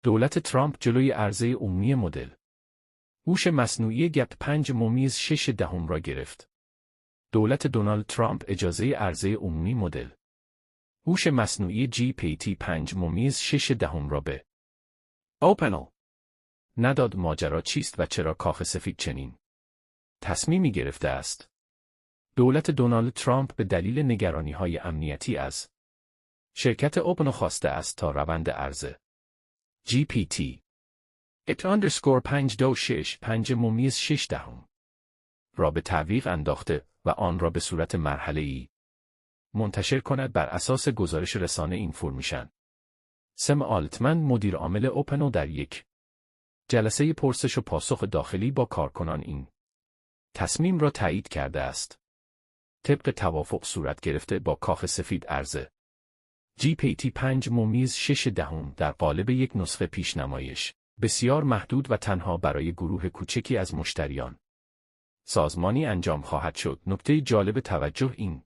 دولت ترامپ جلوی عرضه عمومی مدل هوش مصنوعی گپ 5.6 را گرفت. دولت دونالد ترامپ اجازه عرضه عمومی مدل هوش مصنوعی GPT 5.6 را به اوپن‌ای نداد. ماجرا چیست و چرا کاخ سفید چنین تصمیمی گرفته است؟ دولت دونالد ترامپ به دلیل نگرانی‌های امنیتی از شرکت اوپن‌ای خواسته است تا روند عرضه GPT 5.6 را به تعویق انداخته و آن را به صورت مرحله‌ای منتشر کند بر اساس گزارش رسانه اینفورمیشن. سم آلتمن مدیر عامل اوپن‌ای در یک جلسه پرسش و پاسخ داخلی با کارکنان این تصمیم را تایید کرده است. طبق توافق صورت گرفته با کاخ سفید عرضه GPT 5.6 در قالب یک نسخه پیشنمایش بسیار محدود و تنها برای گروه کوچکی از مشتریان سازمانی انجام خواهد شد. نکته جالب توجه این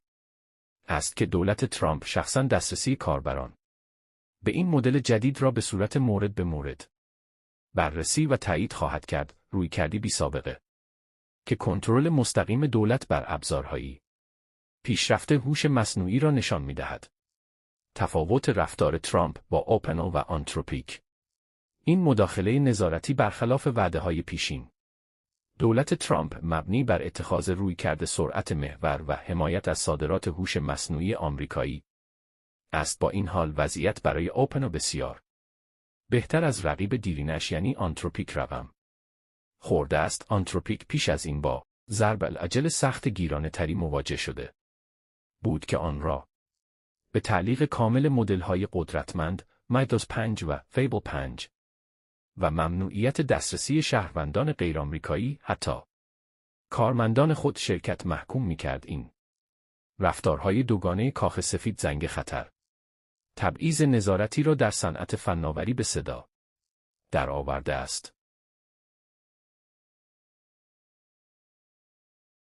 است که دولت ترامپ شخصاً دسترسی کاربران به این مدل جدید را به صورت مورد به مورد بررسی و تایید خواهد کرد. رویکردی بی‌سابقه که کنترل مستقیم دولت بر ابزارهایی پیشرفته هوش مصنوعی را نشان می‌دهد. تفاوت رفتار ترامپ با اوپن‌ای و آنتروپیک. این مداخله نظارتی برخلاف وعده‌های پیشین دولت ترامپ مبنی بر اتخاذ رویکرد سرعت محور و حمایت از صادرات هوش مصنوعی آمریکایی است. با این حال وضعیت برای اوپن‌ای بسیار بهتر از رقیب دیرینش یعنی آنتروپیک رقم خورده است. آنتروپیک پیش از این با ضرب العجل سخت گیرانه تری مواجه شده بود که آن را به تعلیق کامل مدل‌های قدرتمند میدوس 5 و فیبل 5 و ممنوعیت دسترسی شهروندان غیرآمریکایی حتی کارمندان خود شرکت محکوم می‌کرد. این رفتارهای دوگانه کاخ سفید زنگ خطر تبعیض نظارتی را در صنعت فناوری به صدا درآورده است.